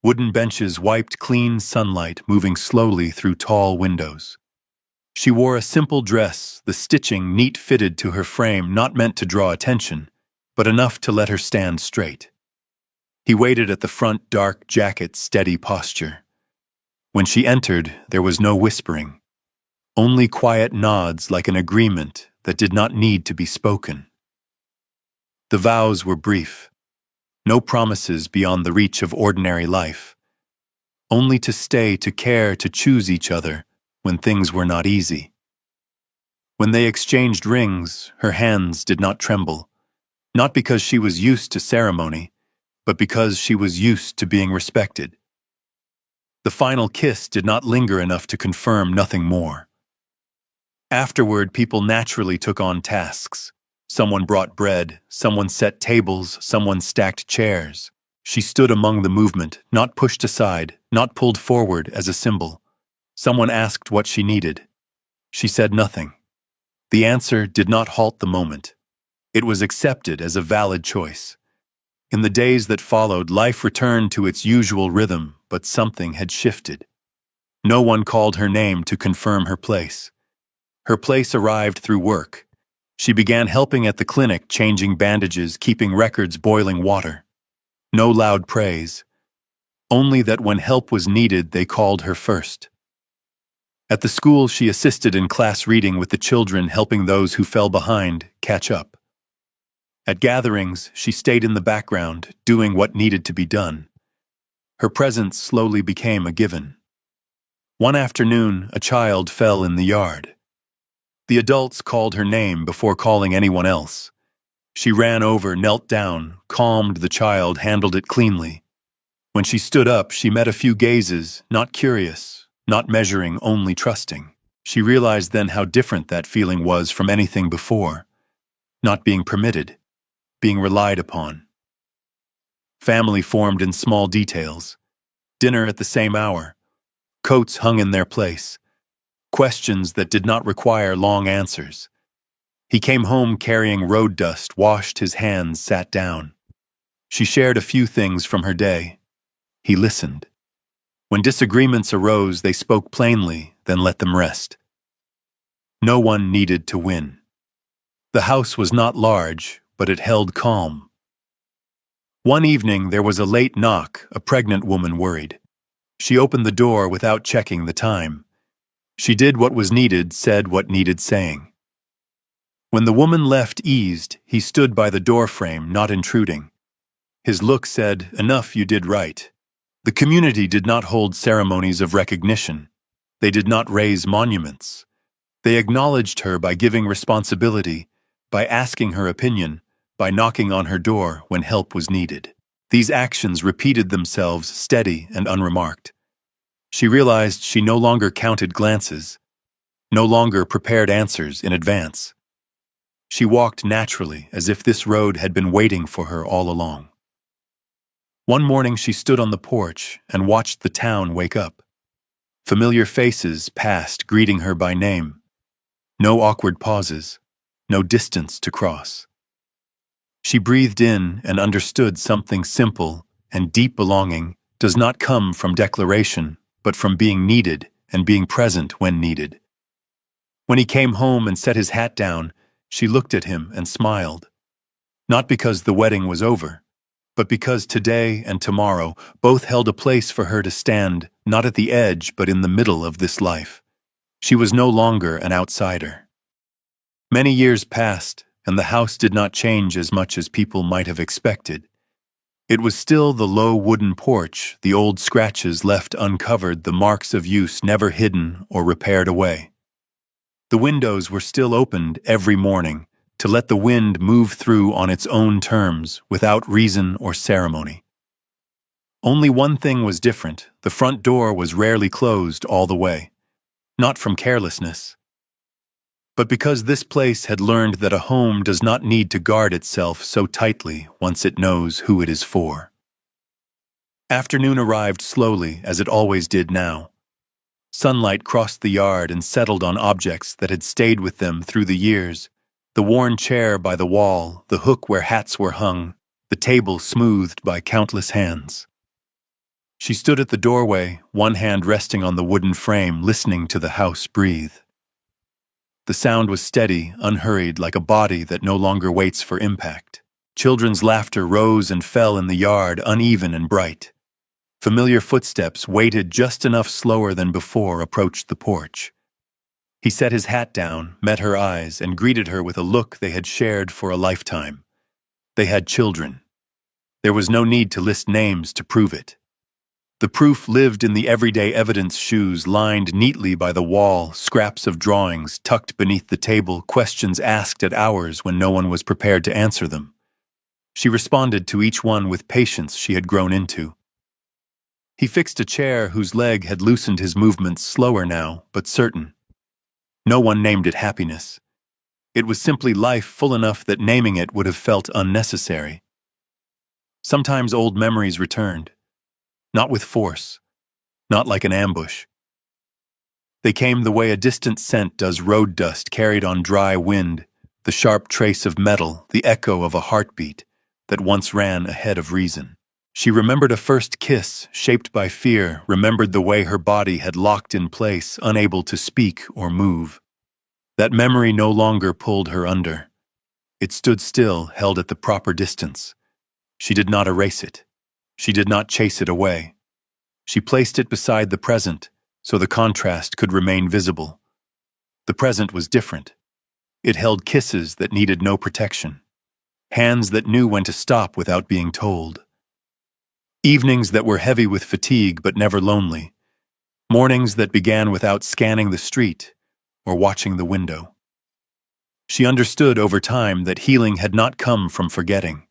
Wooden benches wiped clean sunlight moving slowly through tall windows. She wore a simple dress, the stitching neat fitted to her frame, not meant to draw attention, but enough to let her stand straight. He waited at the front, dark jacket, steady posture. When she entered, there was no whispering, only quiet nods like an agreement that did not need to be spoken. The vows were brief. No promises beyond the reach of ordinary life. Only to stay, to care, to choose each other when things were not easy. When they exchanged rings, her hands did not tremble, not because she was used to ceremony, but because she was used to being respected. The final kiss did not linger enough to confirm, nothing more. Afterward, people naturally took on tasks. Someone brought bread, someone set tables, someone stacked chairs. She stood among the movement, not pushed aside, not pulled forward as a symbol. Someone asked what she needed. She said nothing. The answer did not halt the moment. It was accepted as a valid choice. In the days that followed, life returned to its usual rhythm, but something had shifted. No one called her name to confirm her place. Her place arrived through work. She began helping at the clinic, changing bandages, keeping records, boiling water. No loud praise. Only that when help was needed, they called her first. At the school, she assisted in class reading with the children, helping those who fell behind catch up. At gatherings, she stayed in the background, doing what needed to be done. Her presence slowly became a given. One afternoon, a child fell in the yard. The adults called her name before calling anyone else. She ran over, knelt down, calmed the child, handled it cleanly. When she stood up, she met a few gazes, not curious, not measuring, only trusting. She realized then how different that feeling was from anything before. Not being permitted, being relied upon. Family formed in small details. Dinner at the same hour. Coats hung in their place. Questions that did not require long answers. He came home carrying road dust, washed his hands, sat down. She shared a few things from her day. He listened. When disagreements arose, they spoke plainly, then let them rest. No one needed to win. The house was not large, but it held calm. One evening, there was a late knock, a pregnant woman worried. She opened the door without checking the time. She did what was needed, said what needed saying. When the woman left eased, he stood by the doorframe, not intruding. His look said, "Enough, you did right." The community did not hold ceremonies of recognition. They did not raise monuments. They acknowledged her by giving responsibility, by asking her opinion, by knocking on her door when help was needed. These actions repeated themselves steady and unremarked. She realized she no longer counted glances, no longer prepared answers in advance. She walked naturally, as if this road had been waiting for her all along. One morning she stood on the porch and watched the town wake up. Familiar faces passed, greeting her by name. No awkward pauses, no distance to cross. She breathed in and understood something simple and deep belonging does not come from declaration, but from being needed and being present when needed. When he came home and set his hat down, she looked at him and smiled. Not because the wedding was over, but because today and tomorrow both held a place for her to stand, not at the edge, but in the middle of this life. She was no longer an outsider. Many years passed, and the house did not change as much as people might have expected. It was still the low wooden porch, the old scratches left uncovered, the marks of use never hidden or repaired away. The windows were still opened every morning to let the wind move through on its own terms, without reason or ceremony. Only one thing was different: the front door was rarely closed all the way. Not from carelessness, but because this place had learned that a home does not need to guard itself so tightly once it knows who it is for. Afternoon arrived slowly, as it always did now. Sunlight crossed the yard and settled on objects that had stayed with them through the years: the worn chair by the wall, the hook where hats were hung, the table smoothed by countless hands. She stood at the doorway, one hand resting on the wooden frame, listening to the house breathe. The sound was steady, unhurried, like a body that no longer waits for impact. Children's laughter rose and fell in the yard, uneven and bright. Familiar footsteps, weighted just enough slower than before, approached the porch. He set his hat down, met her eyes, and greeted her with a look they had shared for a lifetime. They had children. There was no need to list names to prove it. The proof lived in the everyday evidence: shoes lined neatly by the wall, scraps of drawings tucked beneath the table, questions asked at hours when no one was prepared to answer them. She responded to each one with patience she had grown into. He fixed a chair whose leg had loosened, his movements slower now, but certain. No one named it happiness. It was simply life, full enough that naming it would have felt unnecessary. Sometimes old memories returned. Not with force, not like an ambush. They came the way a distant scent does road dust carried on dry wind, the sharp trace of metal, the echo of a heartbeat that once ran ahead of reason. She remembered a first kiss, shaped by fear, remembered the way her body had locked in place, unable to speak or move. That memory no longer pulled her under. It stood still, held at the proper distance. She did not erase it. She did not chase it away. She placed it beside the present, so the contrast could remain visible. The present was different. It held kisses that needed no protection, hands that knew when to stop without being told, evenings that were heavy with fatigue but never lonely, mornings that began without scanning the street or watching the window. She understood over time that healing had not come from forgetting.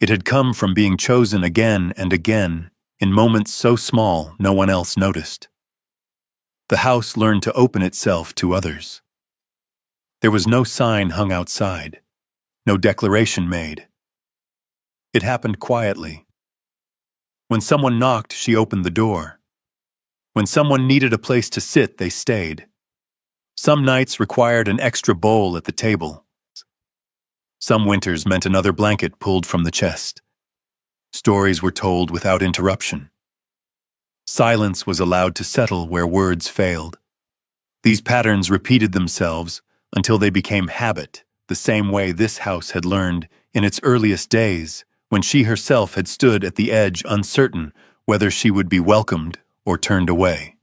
It had come from being chosen again and again, in moments so small no one else noticed. The house learned to open itself to others. There was no sign hung outside, no declaration made. It happened quietly. When someone knocked, she opened the door. When someone needed a place to sit, they stayed. Some nights required an extra bowl at the table. Some winters meant another blanket pulled from the chest. Stories were told without interruption. Silence was allowed to settle where words failed. These patterns repeated themselves until they became habit, the same way this house had learned in its earliest days, when she herself had stood at the edge, uncertain whether she would be welcomed or turned away.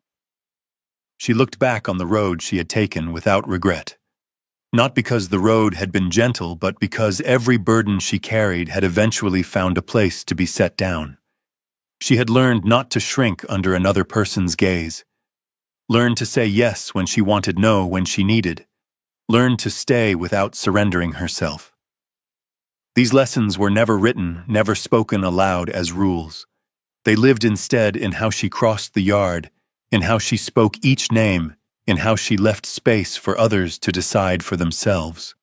She looked back on the road she had taken without regret. Not because the road had been gentle, but because every burden she carried had eventually found a place to be set down. She had learned not to shrink under another person's gaze. Learned to say yes when she wanted no when she needed. Learned to stay without surrendering herself. These lessons were never written, never spoken aloud as rules. They lived instead in how she crossed the yard, in how she spoke each name, in how she left space for others to decide for themselves.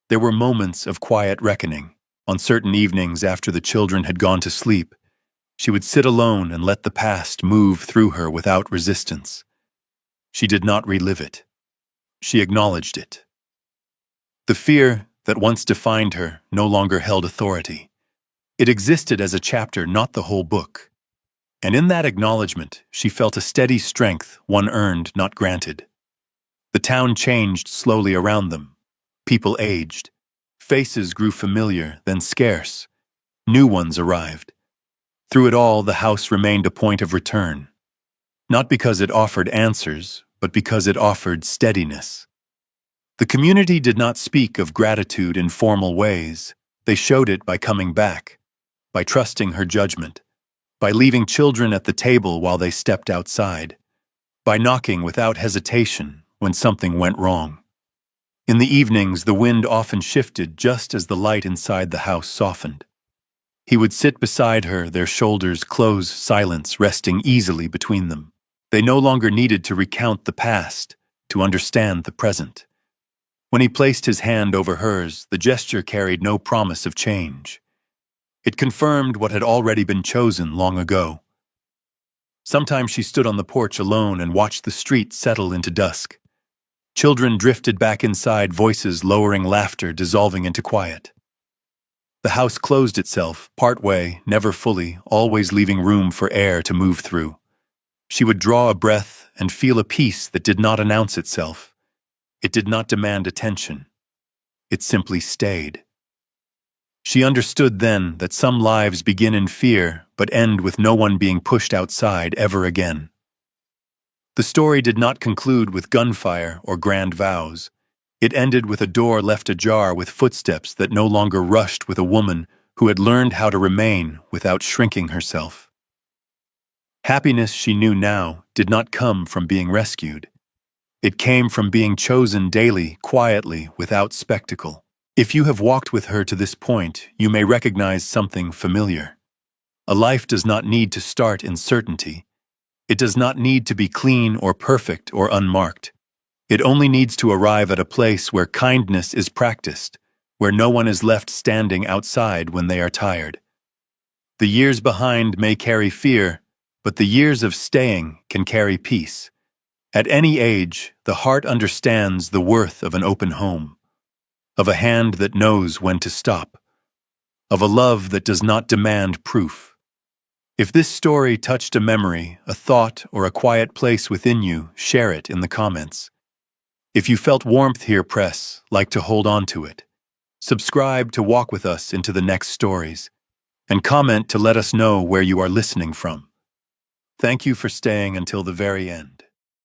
There were moments of quiet reckoning. On certain evenings after the children had gone to sleep, she would sit alone and let the past move through her without resistance. She did not relive it. She acknowledged it. The fear that once defined her no longer held authority. It existed as a chapter, not the whole book. And in that acknowledgement, she felt a steady strength, one earned, not granted. The town changed slowly around them. People aged. Faces grew familiar, then scarce. New ones arrived. Through it all, the house remained a point of return. Not because it offered answers, but because it offered steadiness. The community did not speak of gratitude in formal ways. They showed it by coming back, by trusting her judgment, by leaving children at the table while they stepped outside, by knocking without hesitation when something went wrong. In the evenings, the wind often shifted just as the light inside the house softened. He would sit beside her, their shoulders close, silence resting easily between them. They no longer needed to recount the past, to understand the present. When he placed his hand over hers, the gesture carried no promise of change. It confirmed what had already been chosen long ago. Sometimes she stood on the porch alone and watched the street settle into dusk. Children drifted back inside, voices lowering, laughter dissolving into quiet. The house closed itself, partway, never fully, always leaving room for air to move through. She would draw a breath and feel a peace that did not announce itself. It did not demand attention. It simply stayed. She understood then that some lives begin in fear but end with no one being pushed outside ever again. The story did not conclude with gunfire or grand vows. It ended with a door left ajar, with footsteps that no longer rushed, with a woman who had learned how to remain without shrinking herself. Happiness, she knew now, did not come from being rescued. It came from being chosen daily, quietly, without spectacle. If you have walked with her to this point, you may recognize something familiar. A life does not need to start in certainty. It does not need to be clean or perfect or unmarked. It only needs to arrive at a place where kindness is practiced, where no one is left standing outside when they are tired. The years behind may carry fear, but the years of staying can carry peace. At any age, the heart understands the worth of an open home, of a hand that knows when to stop, of a love that does not demand proof. If this story touched a memory, a thought, or a quiet place within you, share it in the comments. If you felt warmth here, press like to hold on to it. Subscribe to walk with us into the next stories, and comment to let us know where you are listening from. Thank you for staying until the very end.